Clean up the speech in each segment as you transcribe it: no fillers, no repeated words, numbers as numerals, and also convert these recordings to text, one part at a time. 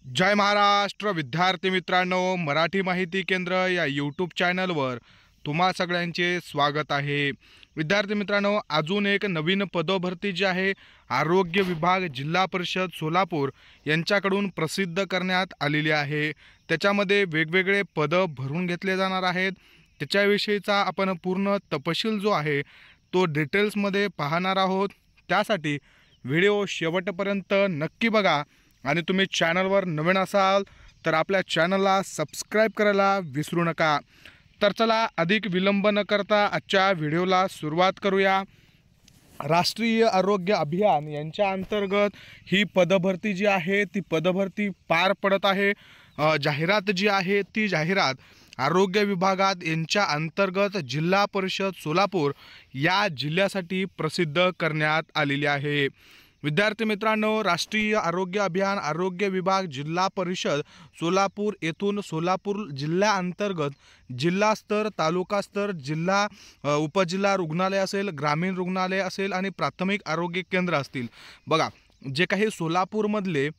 जय महाराष्ट्र विद्यार्थी मित्रांनो, मराठी माहिती केंद्र या यूट्यूब चॅनलवर तुम्हा सगळ्यांचे स्वागत आहे। विद्यार्थी मित्रांनो, अजून एक नवीन पदभरती जी आहे आरोग्य विभाग जिल्हा परिषद सोलापूर यांच्याकडून प्रसिद्ध करण्यात आलेली आहे। त्याच्यामध्ये वेगवेगळे पद भरून घेतले जाणार आहेत। त्याच्याविषयीचा आपण पूर्ण तपशील जो आहे तो डिटेल्समध्ये पाहणार आहोत। त्यासाठी व्हिडिओ शेवटपर्यंत नक्की बघा आणि तुम्ही चॅनलवर नवीन असाल तर आपल्या चॅनलला सबस्क्राइब करायला विसरू नका। तर चला अधिक विलंब न करता आजच्या व्हिडिओला सुरुवात करूया। राष्ट्रीय आरोग्य अभियान यांच्या अंतर्गत ही पदभरती जी आहे ती पदभरती पार पडत आहे। जाहिरात जी आहे ती जाहिरात आरोग्य विभागात यांच्या अंतर्गत जिल्हा परिषद सोलापूर या जिल्ह्यासाठी प्रसिद्ध करण्यात आलेली आहे। विद्यार्थी मित्रांनो, राष्ट्रीय आरोग्य अभियान आरोग्य विभाग जिल्हा परिषद सोलापूर येथून सोलापूर जिल्ह्याअंतर्गत जिल्हा स्तर, तालुका स्तर, जिल्हा उपजिल्हा रुग्णालय असेल, ग्रामीण रुग्णालय असेल आणि प्राथमिक आरोग्य केंद्र असतील। बघा, जे काही सोलापूरमधले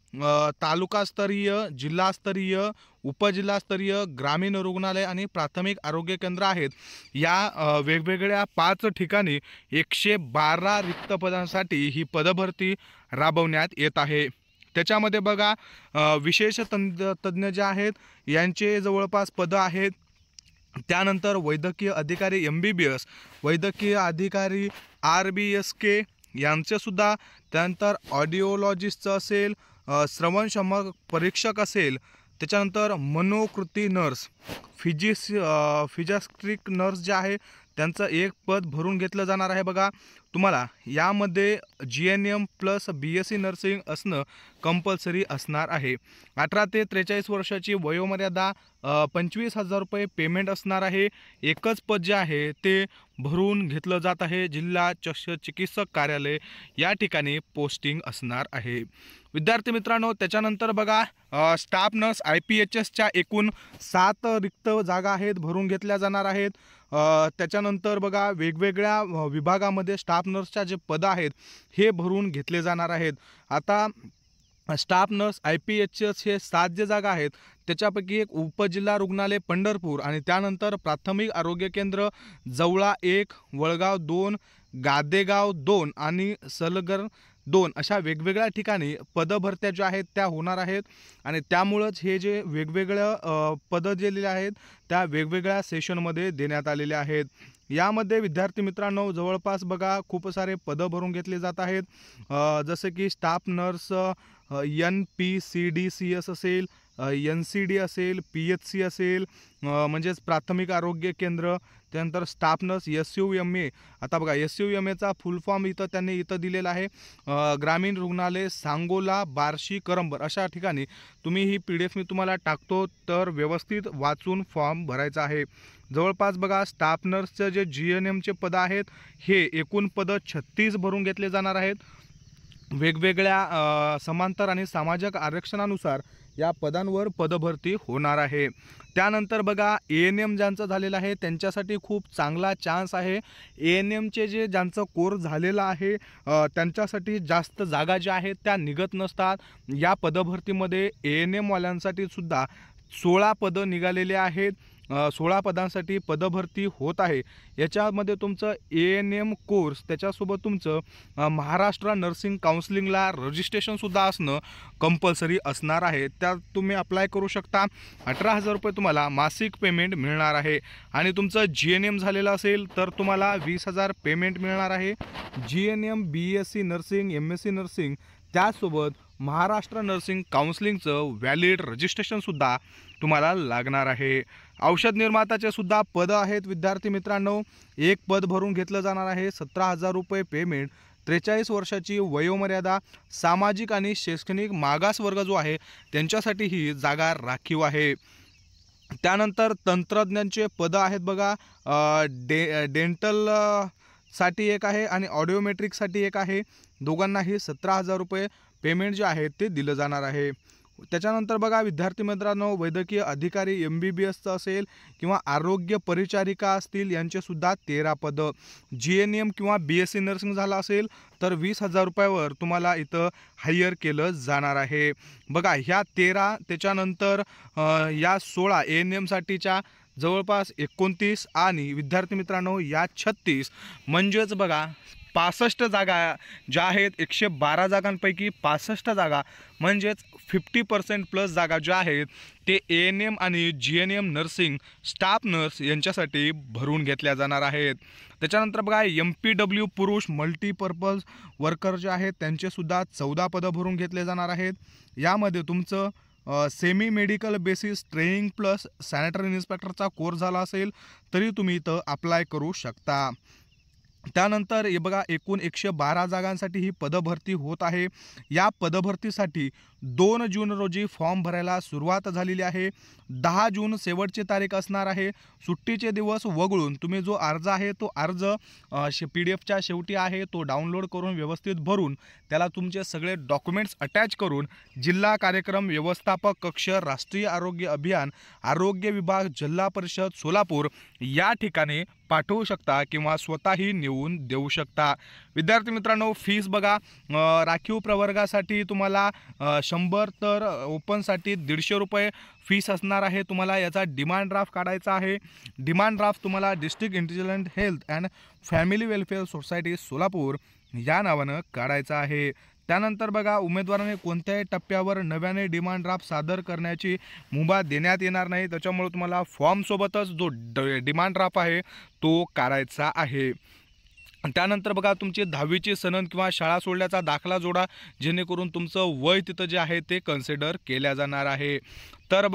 तालुकास्तरीय, जिल्हास्तरीय, उपजिल्हास्तरीय, ग्रामीण रुग्णालय आणि प्राथमिक आरोग्य केंद्र आहेत, या वेगवेगळ्या 5 ठिकाणी 112 रिक्त पदांसाठी ही पदभरती राबवण्यात येत आहे। त्याच्यामध्ये बघा, विशेष तज्ञ जे आहेत यांचे जवळपास पद आहेत। त्यानंतर वैद्यकीय अधिकारी MBBS, वैद्यकीय अधिकारी RBSK यांचे सुद्धा, त्यानंतर ऑडिओलॉजिस्टचं असेल, श्रवणक्षमक परीक्षक असेल, त्याच्यानंतर मनोकृती नर्स, फिजिस्ट्रिक नर्स जे आहे त्यांचं एक पद भरून घेतलं जाणार आहे। बघा, तुम्हाला यामध्ये GNM प्लस BSc नर्सिंग असणं कंपल्सरी असणार आहे। 18 ते 43 वर्षाची वयोमर्यादा, 25,000 रुपये पेमेंट असणार आहे। एकच पद जे आहे ते भरून घेतलं जात आहे। जिल्हा चिकित्सक कार्यालय या ठिकाणी पोस्टिंग असणार आहे। विद्यार्थी मित्रांनो, त्याच्यानंतर बघा, स्टाफ नर्स IPHSच्या एकूण 7 रिक्त जागा आहेत, भरून घेतल्या जाणार आहेत। त्याच्यानंतर बघा, वेगवेगळ्या विभागामध्ये स्टाफ नर्सच्या जे पद आहेत हे भरून घेतले जाणार आहेत। आता स्टाफ नर्स IPHS हे 7 जे जागा आहेत त्याच्यापैकी एक उपजिल्हा रुग्णालय पंढरपूर आणि त्यानंतर प्राथमिक आरोग्य केंद्र जवळा 1, वळगाव 2, गादेगाव 2 आणि सलगर 2 अशा वेगवेगळ्या ठिकाणी पदभरत्या ज्या आहेत त्या होणार आहेत। आणि त्यामुळेच हे जे वेगवेगळ्या पदं दिलेली आहेत त्या वेगवेगळ्या सेशनमध्ये देण्यात आलेले आहेत। यामध्ये विद्यार्थी मित्रांनो, जवळपास बघा खूप सारे पदं भरून घेतले जात आहेत। जसे की स्टाफ नर्स NPCDCS असेल, NCD असेल, PHC असेल, म्हणजेच प्राथमिक आरोग्य केंद्र, त्यानंतर स्टाफ नर्स SUMA। आता बघा, SUMAचा फुल फॉर्म त्यांनी दिलेला आहे। ग्रामीण रुग्णालय सांगोला, बार्शी, करंबर अशा ठिकाणी तुम्ही ही PDF मी तुम्हाला टाकतो, तर व्यवस्थित वाचून फॉर्म भरायचा आहे। जवळपास बघा, स्टाफ नर्सचे जे GNMचे पद आहेत हे एकूण पद 36 भरून घेतले जाणार आहेत। वेगवेगळ्या समांतर आणि सामाजिक आरक्षणानुसार या पदांवर पदभरती होणार आहे। त्यानंतर बघा, ANM ज्यांचं झालेलं आहे त्यांच्यासाठी खूप चांगला चान्स आहे। ANMचे ज्यांचं कोर्स झालेला आहे त्यांच्यासाठी जास्त जागा ज्या आहेत त्या निघत नसतात। या पदभरतीमध्ये ANM वाल्यांसाठी सुद्धा 16 पदं निघालेले आहेत। 16 पदांसाठी पदभरती होत आहे। याच्यामध्ये तुमचं ANM कोर्स, त्याच्यासोबत तुमचं महाराष्ट्र नर्सिंग काउन्सिलिंगला रजिस्ट्रेशनसुद्धा असणं कंपल्सरी असणार आहे। त्यात तुम्ही अप्लाय करू शकता। 18,000 रुपये तुम्हाला मासिक पेमेंट मिळणार आहे। आणि तुमचं GNM झालेलं असेल तर तुम्हाला 20,000 पेमेंट मिळणार आहे। GNM, BSc nursing, MSc nursing, त्यासोबत महाराष्ट्र नर्सिंग काउन्सिलिंगचं व्हॅलिड रजिस्ट्रेशनसुद्धा तुम्हाला लागणार आहे। औषध निर्मात्याचे सुद्धा पद आहेत विद्यार्थी मित्रांनो। एक पद भरून घेतलं जाणार आहे, 17,000 रुपये पेमेंट, 43 वर्षाची वयोमर्यादा, सामाजिक आणि शैक्षणिक मागास वर्ग जो आहे त्यांच्यासाठी ही जागा राखीव आहे। त्यानंतर तंत्रज्ञांचे पद आहेत बघा, डेंटल साठी एक आहे आणि ऑडिओमेट्रिकसाठी एक आहे। दोघांनाही 17,000 रुपये पेमेंट जे आहे ते दिलं जाणार आहे। त्याच्यानंतर बघा विद्यार्थी मित्रांनो, वैद्यकीय अधिकारी MBBSचं असेल किंवा आरोग्य परिचारिका असतील यांचेसुद्धा 13 पदं. GNM किंवा BSc नर्सिंग झाला असेल तर 20,000 रुपयावर तुम्हाला इथं हायर केलं जाणार आहे. बघा ह्या 13, त्याच्यानंतर या 16 ANMसाठीच्या जवळपास 29 आणि विद्यार्थी मित्रांनो या 36, म्हणजेच बघा 65 जागा ज्या आहेत, 112 जागांपैकी 65 जागा म्हणजेच 50% प्लस जागा ज्या आहेत ते ANM आणि GNM नर्सिंग स्टाफ नर्स यांच्यासाठी भरून घेतल्या जाणार आहेत. त्याच्यानंतर बघा MPW पुरुष मल्टीपर्पज वर्कर जे आहेत त्यांचेसुद्धा 14 पदं भरून घेतले जाणार आहेत. यामध्ये तुमचं semi medical basis training plus sanitary इन्स्पेक्टरचा कोर्स झाला असेल तरी तुम्ही इथं अप्लाय करू शकता. त्यानंतर हे बघा एकूण 112 जागांसाठी ही पदभरती होत आहे. या पदभरतीसाठी 2 जून रोजी फॉर्म भरायला सुरुवात झालेली आहे. 10 जून शेवटची तारीख असणार आहे. सुट्टीचे दिवस वगळून तुम्ही जो अर्ज आहे तो अर्ज PDF शेवटी आहे तो डाउनलोड करून व्यवस्थित भरून त्याला तुमचे सगळे डॉक्युमेंट्स अटॅच करून जिल्हा कार्यक्रम व्यवस्थापक कक्ष, राष्ट्रीय आरोग्य अभियान, आरोग्य विभाग, जिल्हा परिषद सोलापूर या ठिकाणी पाठवू शकता किंवा स्वतःही नेऊन देऊ शकता. विद्यार्थी मित्रांनो, फीस बघा राखीव प्रवर्गासाठी तुम्हाला 100 तर ओपनसाठी 150 रुपये फीस असणार आहे. तुम्हाला याचा डिमांड ड्राफ्ट काढायचा आहे. डिमांड ड्राफ्ट तुम्हाला district intelligent health and family welfare society Solapur या नावानं काढायचा आहे. त्यानंतर बघा उमेदवाराने कोणत्याही टप्प्यावर नव्याने डिमांड ड्राफ्ट सादर करण्याची मुभा देण्यात येणार नाही. त्याच्यामुळे तुम्हाला फॉर्मसोबतच जो डिमांड ड्राफ्ट आहे तो काढायचा आहे. त्यानंतर बघा तुमची 10वीची सनद किंवा शाळा सोडल्याचा दाखला जोडा, जेणेकरून तुमचं वय तिथं जे आहे ते कन्सिडर केल्या जाणार आहे. तर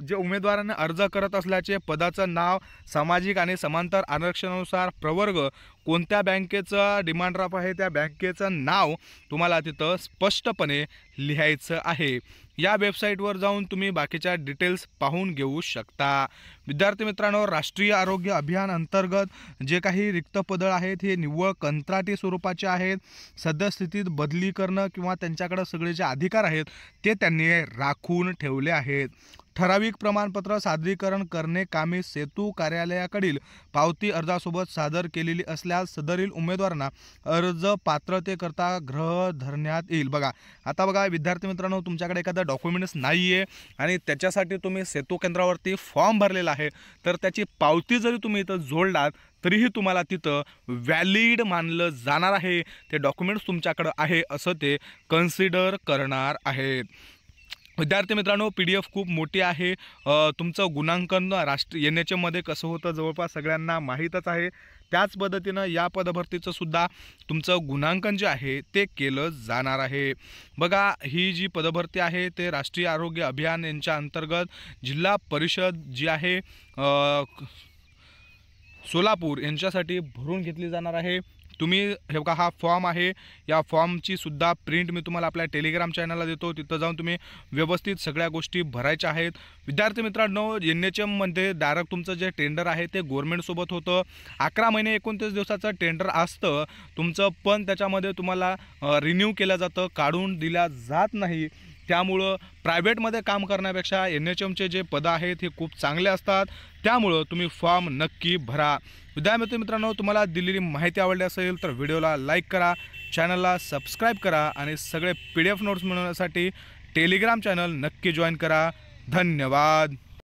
जे उमेदवारांनी अर्ज करत असल्याचे पदाचं नाव, सामाजिक आणि समांतर आरक्षणानुसार प्रवर्ग, कोणत्या बँकेचं डिमांड ड्राफ्ट आहे त्या बँकेचं नाव तुम्हाला तिथं स्पष्टपणे लिहायचं आहे. या वेबसाईटवर जाऊन तुम्ही बाकीच्या डिटेल्स पाहून घेऊ शकता. विद्यार्थी मित्रांनो, राष्ट्रीय आरोग्य अभियान अंतर्गत जे काही रिक्त पदं आहेत हे निव्वळ कंत्राटी स्वरूपाचे आहेत. सद्यस्थितीत बदली करणं किंवा त्यांच्याकडे सगळे जे अधिकार आहेत ते त्यांनी राखून ठेवले आहेत. ठराविक प्रमाणपत्र सादरीकरण करणे कामे सेतू कार्यालयाकडील पावती अर्जासोबत सादर केलेली असल्यास सदरील उमेदवारांना अर्ज पात्रतेकरता गृह धरण्यात येईल. बघा आता बघा विद्यार्थी मित्रांनो, तुमच्याकडे एखादा डॉक्युमेंट्स नाही आहे आणि त्याच्यासाठी तुम्ही सेतू केंद्रावरती फॉर्म भरलेला आहे तर त्याची पावती जरी तुम्ही इथं जोडलात तरीही तुम्हाला तिथं व्हॅलिड मानलं जाणार आहे. ते डॉक्युमेंट्स तुमच्याकडं आहे असं ते कन्सिडर करणार आहेत. विद्यार्थी मित्रांनो, PDF खूप मोठी आहे. तुमचं गुणांकन NHMमध्ये कसं होतं जवळपास सगळ्यांना माहीतच आहे. त्याच पद्धतीनं या पदभरतीचं सुद्धा तुमचं गुणांकन जे आहे ते केलं जाणार आहे. बघा ही जी पदभरती आहे ते राष्ट्रीय आरोग्य अभियान यांच्या अंतर्गत जिल्हा परिषद जी आहे सोलापूर यांच्यासाठी भरून घेतली जाणार आहे. तुम्ही हे बघा हा फॉर्म आहे, या फॉर्मची सुद्धा प्रिंट मी तुम्हाला आपल्या टेलिग्राम चॅनलला देतो. तिथं जाऊन तुम्ही व्यवस्थित सगळ्या गोष्टी भरायच्या आहेत. विद्यार्थी मित्रांनो, NHMमध्ये डायरेक्ट तुमचं जे टेंडर आहे ते गव्हर्नमेंटसोबत होतं. 11 महिने 29 दिवसाचं टेंडर असतं तुमचं, पण त्याच्यामध्ये तुम्हाला रिन्यू केलं जातं, काढून दिल्या जात नाही. त्यामुळं प्रायव्हेटमध्ये काम करण्यापेक्षा NHMचे जे पदं आहेत हे खूप चांगले असतात. त्यामुळं तुम्ही फॉर्म नक्की भरा. विद्यार्थी मित्रांनो, तुम्हाला दिलेली माहिती आवडली असेल तर व्हिडिओला लाईक करा, चॅनलला सबस्क्राईब करा आणि सगळे PDF नोट्स मिळवण्यासाठी टेलिग्राम चॅनल नक्की जॉईन करा. धन्यवाद.